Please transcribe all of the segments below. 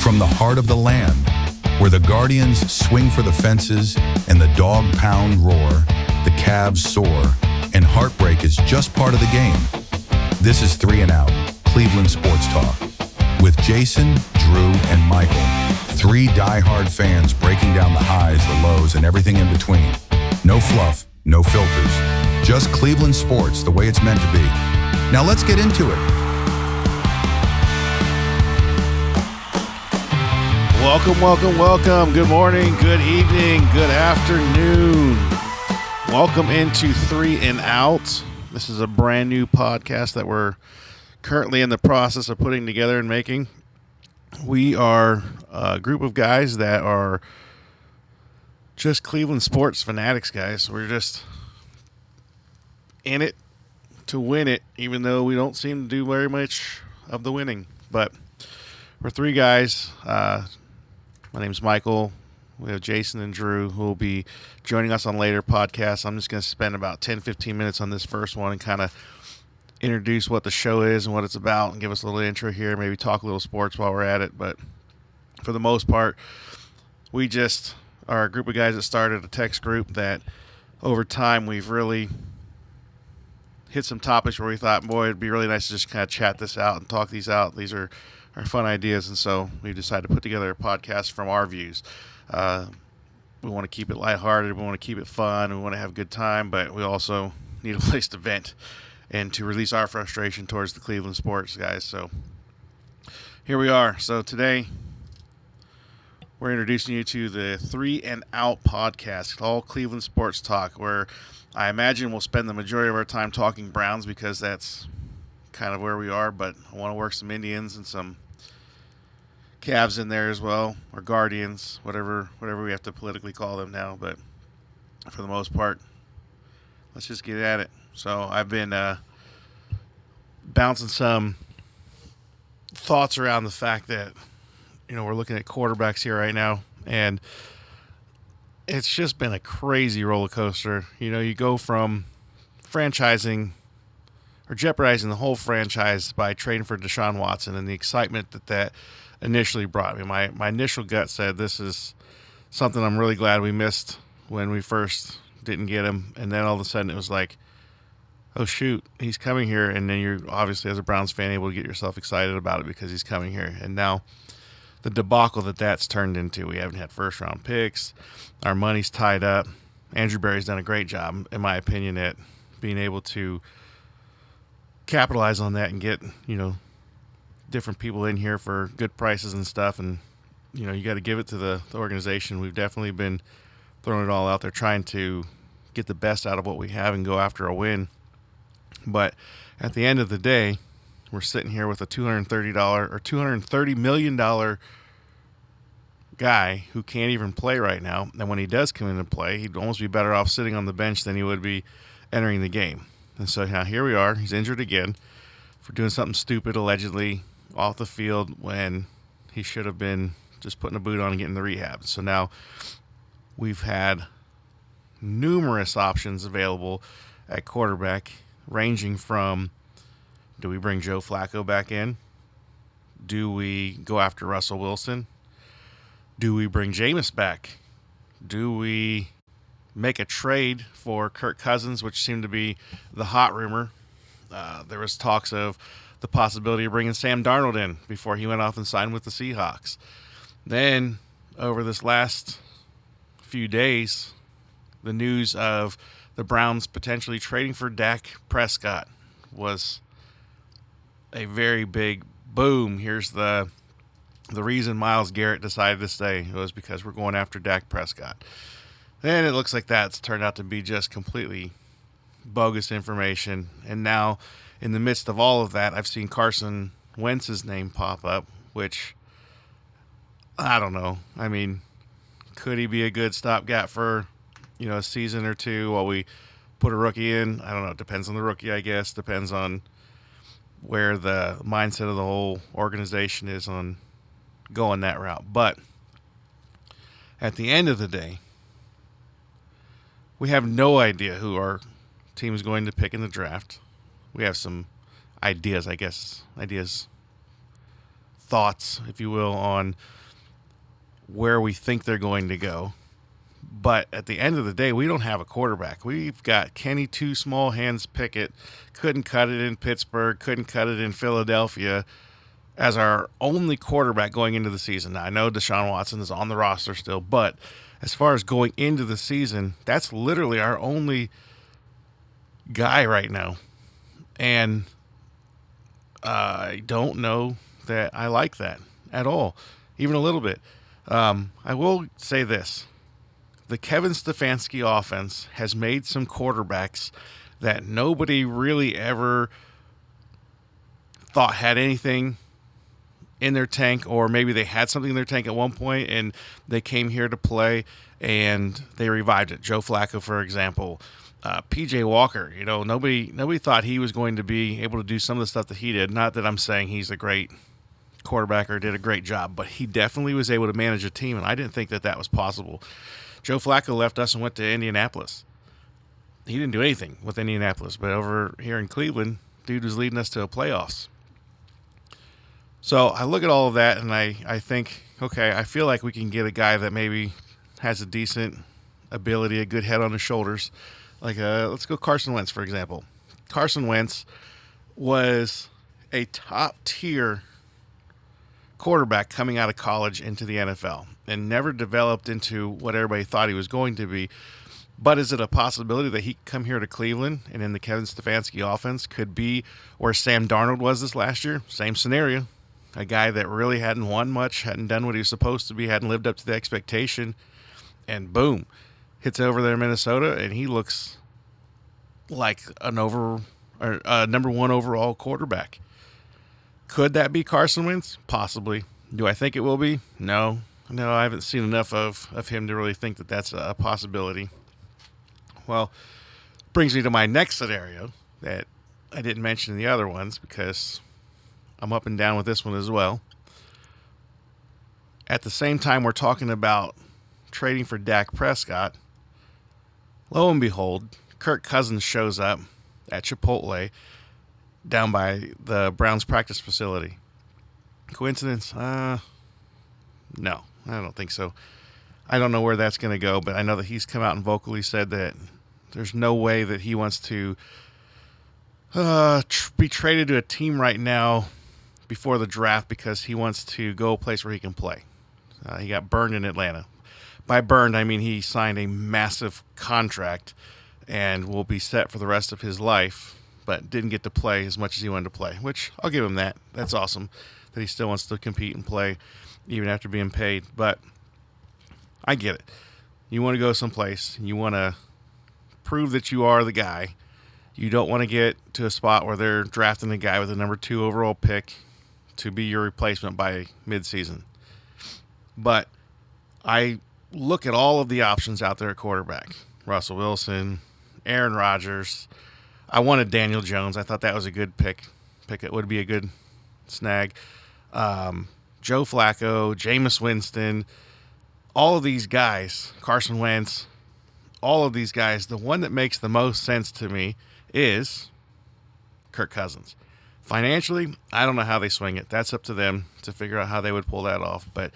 From the heart of the land, where the Guardians swing for the fences and the dog pound roar, the Cavs soar, and heartbreak is just part of the game. This is 3 and Out, Cleveland Sports Talk, with Jason, Drew, and Michael. 3 diehard fans breaking down the highs, the lows, and everything in between. No fluff, no filters. Just Cleveland sports the way it's meant to be. Now let's get into it. Welcome. Good morning, good evening, good afternoon. Welcome into 3 and Out. This is a brand new podcast that we're currently in the process of putting together and making. We are a group of guys that are just Cleveland sports fanatics, guys. We're just in it to win it, even though we don't seem to do very much of the winning. But we're 3 guys. My name's Michael. We have Jason and Drew who will be joining us on later podcasts. I'm just going to spend about 10-15 minutes on this first one and kind of introduce what the show is and what it's about and give us a little intro here, maybe talk a little sports while we're at it. But for the most part, we just are a group of guys that started a text group that over time we've really hit some topics where we thought, boy, it'd be really nice to just kind of chat this out and talk these out. These are fun ideas, and so we decided to put together a podcast from our views. We want to keep it lighthearted, we want to keep it fun, we want to have a good time, but we also need a place to vent and to release our frustration towards the Cleveland sports guys. So here we are. So today we're introducing you to the 3 and Out podcast, all Cleveland sports talk, where I imagine we'll spend the majority of our time talking Browns because that's kind of where we are, but I want to work some Indians and some Cavs in there as well, or Guardians, whatever we have to politically call them now. But for the most part, let's just get at it. So I've been bouncing some thoughts around the fact that, we're looking at quarterbacks here right now, and it's just been a crazy roller coaster. You go from franchising or jeopardizing the whole franchise by trading for Deshaun Watson and the excitement that initially brought me. My initial gut said this is something I'm really glad we missed when we first didn't get him. And then all of a sudden it was like, oh, shoot, he's coming here. And then you're obviously, as a Browns fan, able to get yourself excited about it because he's coming here. And now the debacle that's turned into, we haven't had first-round picks. Our money's tied up. Andrew Berry's done a great job, in my opinion, at being able to capitalize on that and get, different people in here for good prices and stuff. And, you got to give it to the organization. We've definitely been throwing it all out there, trying to get the best out of what we have and go after a win. But at the end of the day, we're sitting here with a $230 million guy who can't even play right now. And when he does come into play, he'd almost be better off sitting on the bench than he would be entering the game. And so now here we are. He's injured again for doing something stupid, allegedly, off the field when he should have been just putting a boot on and getting the rehab. So now we've had numerous options available at quarterback, ranging from, do we bring Joe Flacco back in? Do we go after Russell Wilson? Do we bring Jameis back? Do we make a trade for Kirk Cousins, which seemed to be the hot rumor? There was talks of the possibility of bringing Sam Darnold in before he went off and signed with the Seahawks. Then, over this last few days, the news of the Browns potentially trading for Dak Prescott was a very big boom. Here's the reason Myles Garrett decided to stay. It was because we're going after Dak Prescott. And it looks like that's turned out to be just completely bogus information. And now, in the midst of all of that, I've seen Carson Wentz's name pop up, which, I don't know. I mean, could he be a good stopgap for, a season or two while we put a rookie in? I don't know. It depends on the rookie, I guess. Depends on where the mindset of the whole organization is on going that route. But at the end of the day, we have no idea who our team is going to pick in the draft. We have some ideas, I guess, thoughts, if you will, on where we think they're going to go. But at the end of the day, we don't have a quarterback. We've got Kenny Two Small Hands Pickett, couldn't cut it in Pittsburgh, couldn't cut it in Philadelphia, as our only quarterback going into the season. Now, I know Deshaun Watson is on the roster still, but as far as going into the season, that's literally our only guy right now. And I don't know that I like that at all, even a little bit. I will say this. The Kevin Stefanski offense has made some quarterbacks that nobody really ever thought had anything in their tank, or maybe they had something in their tank at one point and they came here to play and they revived it. Joe Flacco, for example. PJ Walker, nobody thought he was going to be able to do some of the stuff that he did. Not that I'm saying he's a great quarterback or did a great job, but he definitely was able to manage a team, and I didn't think that was possible. Joe Flacco left us and went to Indianapolis. He didn't do anything with Indianapolis, but over here in Cleveland, dude was leading us to the playoffs. So I look at all of that and I think, okay, I feel like we can get a guy that maybe has a decent ability, a good head on his shoulders. Like, let's go Carson Wentz, for example. Carson Wentz was a top-tier quarterback coming out of college into the NFL and never developed into what everybody thought he was going to be. But is it a possibility that he could come here to Cleveland and in the Kevin Stefanski offense could be where Sam Darnold was this last year? Same scenario. A guy that really hadn't won much, hadn't done what he was supposed to be, hadn't lived up to the expectation, and boom, hits over there in Minnesota, and he looks like a number one overall quarterback. Could that be Carson Wentz? Possibly. Do I think it will be? No, I haven't seen enough of him to really think that that's a possibility. Well, brings me to my next scenario that I didn't mention in the other ones because I'm up and down with this one as well. At the same time we're talking about trading for Dak Prescott, lo and behold, Kirk Cousins shows up at Chipotle down by the Browns practice facility. Coincidence? No, I don't think so. I don't know where that's going to go, but I know that he's come out and vocally said that there's no way that he wants to be traded to a team right now before the draft because he wants to go a place where he can play. He got burned in Atlanta. By burned, I mean he signed a massive contract and will be set for the rest of his life, but didn't get to play as much as he wanted to play, which I'll give him that. That's awesome that he still wants to compete and play even after being paid. But I get it. You want to go someplace. You want to prove that you are the guy. You don't want to get to a spot where they're drafting a guy with a number 2 overall pick to be your replacement by midseason. But I look at all of the options out there at quarterback. Russell Wilson, Aaron Rodgers. I wanted Daniel Jones. I thought that was a good pick. It would be a good snag. Joe Flacco, Jameis Winston, all of these guys, Carson Wentz, all of these guys, the one that makes the most sense to me is Kirk Cousins. Financially, I don't know how they swing it. That's up to them to figure out how they would pull that off. But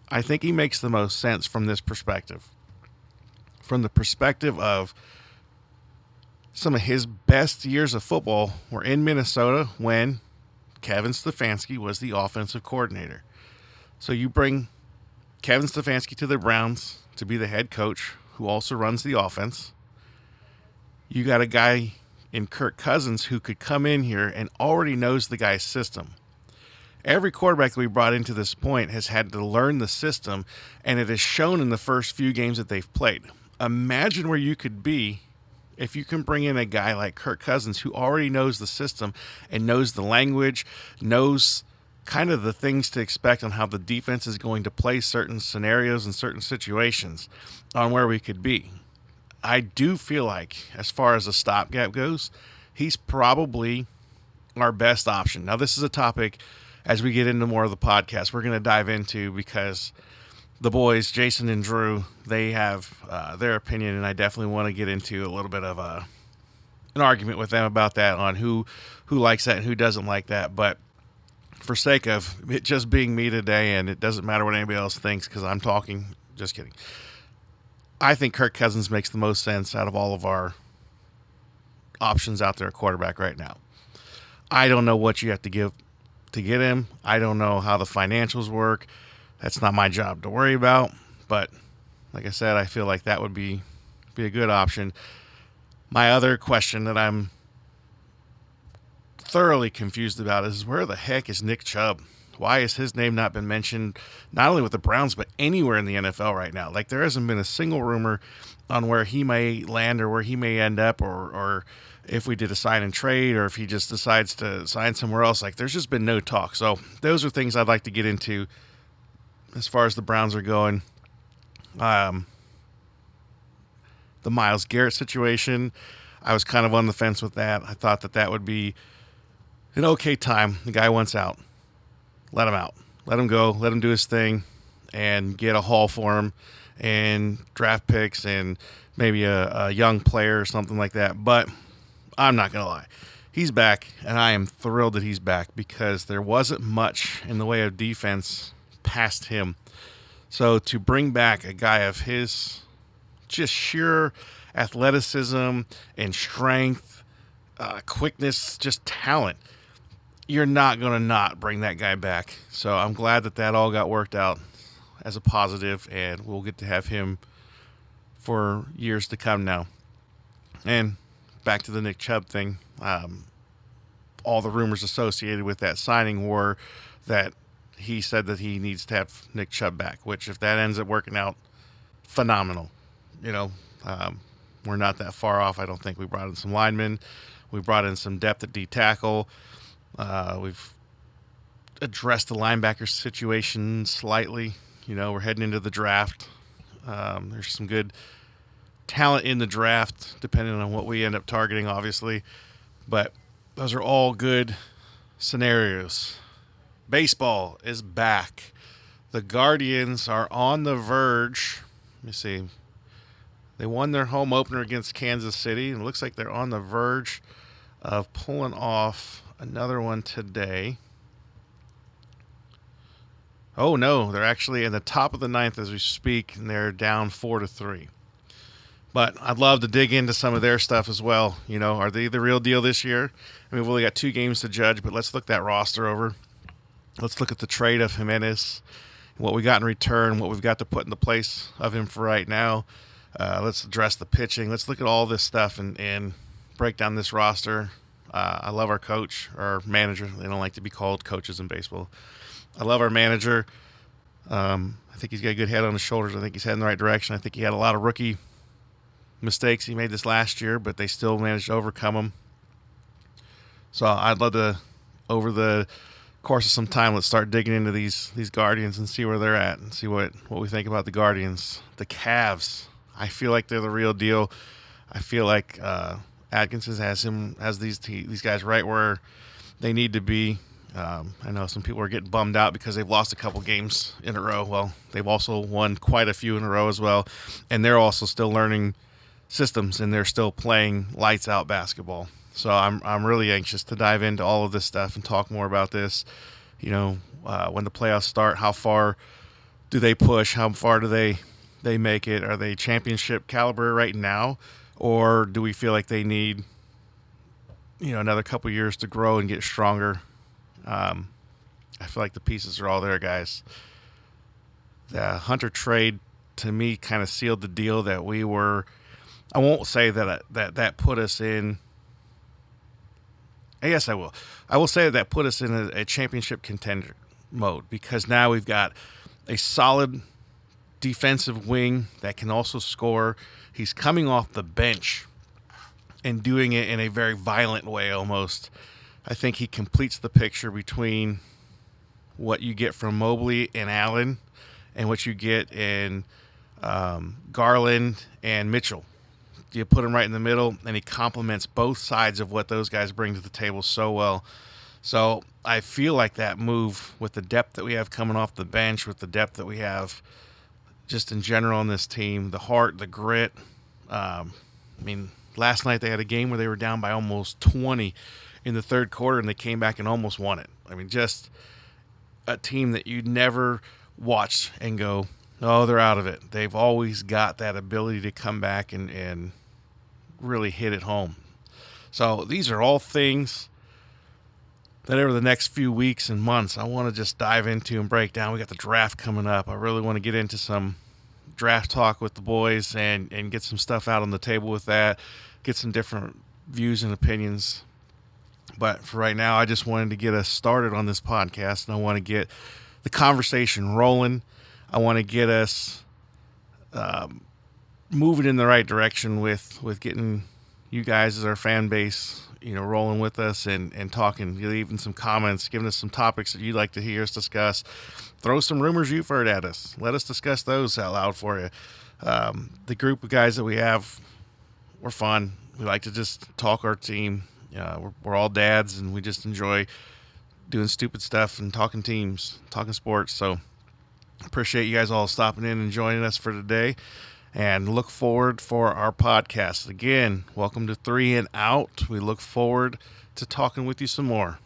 I think he makes the most sense from this perspective. From the perspective of some of his best years of football were in Minnesota when Kevin Stefanski was the offensive coordinator. So you bring Kevin Stefanski to the Browns to be the head coach who also runs the offense. You got a guy in Kirk Cousins who could come in here and already knows the guy's system. Every quarterback that we brought into this point has had to learn the system, and it is shown in the first few games that they've played. Imagine where you could be if you can bring in a guy like Kirk Cousins who already knows the system and knows the language, knows kind of the things to expect on how the defense is going to play certain scenarios and certain situations on where we could be. I do feel like, as far as a stopgap goes, he's probably our best option. Now, this is a topic, as we get into more of the podcast, we're going to dive into because the boys, Jason and Drew, they have their opinion, and I definitely want to get into a little bit of an argument with them about that on who likes that and who doesn't like that. But for sake of it just being me today, and it doesn't matter what anybody else thinks because I'm talking. Just kidding. I think Kirk Cousins makes the most sense out of all of our options out there at quarterback right now. I don't know what you have to give to get him. I don't know how the financials work. That's not my job to worry about. But like I said, I feel like that would be a good option. My other question that I'm thoroughly confused about is where the heck is Nick Chubb? Why has his name not been mentioned, not only with the Browns, but anywhere in the NFL right now? Like, there hasn't been a single rumor on where he may land or where he may end up, or if we did a sign and trade, or if he just decides to sign somewhere else. Like, there's just been no talk. So those are things I'd like to get into as far as the Browns are going. The Myles Garrett situation, I was kind of on the fence with that. I thought that would be an okay time. The guy wants out. Let him out. Let him go. Let him do his thing and get a haul for him and draft picks and maybe a young player or something like that. But I'm not going to lie. He's back, and I am thrilled that he's back because there wasn't much in the way of defense past him. So to bring back a guy of his just sheer athleticism and strength, quickness, just talent, you're not going to not bring that guy back. So I'm glad that all got worked out as a positive, and we'll get to have him for years to come now. And back to the Nick Chubb thing, all the rumors associated with that signing were that he said that he needs to have Nick Chubb back, which if that ends up working out, phenomenal. We're not that far off. I don't think we brought in some linemen. We brought in some depth at D tackle. We've addressed the linebacker situation slightly. We're heading into the draft. There's some good talent in the draft, depending on what we end up targeting, obviously. But those are all good scenarios. Baseball is back. The Guardians are on the verge. Let me see. They won their home opener against Kansas City, and it looks like they're on the verge of pulling off another one today. Oh, no, they're actually in the top of the ninth as we speak, and they're down 4-3. But I'd love to dig into some of their stuff as well. Are they the real deal this year? I mean, we've only got 2 games to judge, but let's look that roster over. Let's look at the trade of Jimenez, what we got in return, what we've got to put in the place of him for right now. Let's address the pitching. Let's look at all this stuff and break down this roster. I love our coach, our manager. They don't like to be called coaches in baseball. I love our manager. I think he's got a good head on his shoulders. I think he's heading in the right direction. I think he had a lot of rookie mistakes he made this last year, but they still managed to overcome them. So I'd love to, over the course of some time, let's start digging into these Guardians and see where they're at and see what we think about the Guardians. The Cavs, I feel like they're the real deal. I feel like Atkinson has these guys right where they need to be. I know some people are getting bummed out because they've lost a couple games in a row. Well, they've also won quite a few in a row as well, and they're also still learning systems, and they're still playing lights out basketball. So I'm really anxious to dive into all of this stuff and talk more about this. When the playoffs start, how far do they push? How far do they make it? Are they championship caliber right now, or do we feel like they need another couple years to grow and get stronger? I feel like the pieces are all there, guys. The Hunter trade, to me, kind of sealed the deal that we were. I won't say that put us in. I guess I will. I will say that put us in a championship contender mode, because now we've got a solid defensive wing that can also score. He's coming off the bench and doing it in a very violent way almost. I think he completes the picture between what you get from Mobley and Allen and what you get in Garland and Mitchell. You put him right in the middle, and he complements both sides of what those guys bring to the table so well. So I feel like that move, with the depth that we have coming off the bench, with the depth that we have just in general on this team, the heart, the grit. Last night they had a game where they were down by almost 20 in the third quarter, and they came back and almost won it. Just a team that you'd never watch and go, oh, they're out of it. They've always got that ability to come back and really hit it home. So these are all things that over the next few weeks and months I want to just dive into and break down. We got the draft coming up. I really want to get into some draft talk with the boys and get some stuff out on the table with that, get some different views and opinions. But for right now, I just wanted to get us started on this podcast, and I want to get the conversation rolling. I want to get us moving in the right direction with getting you guys as our fan base, rolling with us and talking, leaving some comments, giving us some topics that you'd like to hear us discuss. Throw some rumors you've heard at us. Let us discuss those out loud for you. The group of guys that we have, we're fun. We like to just talk our team. We're all dads, and we just enjoy doing stupid stuff and talking teams, talking sports. So appreciate you guys all stopping in and joining us for today, and look forward for our podcast. Again, welcome to 3 and Out. We look forward to talking with you some more.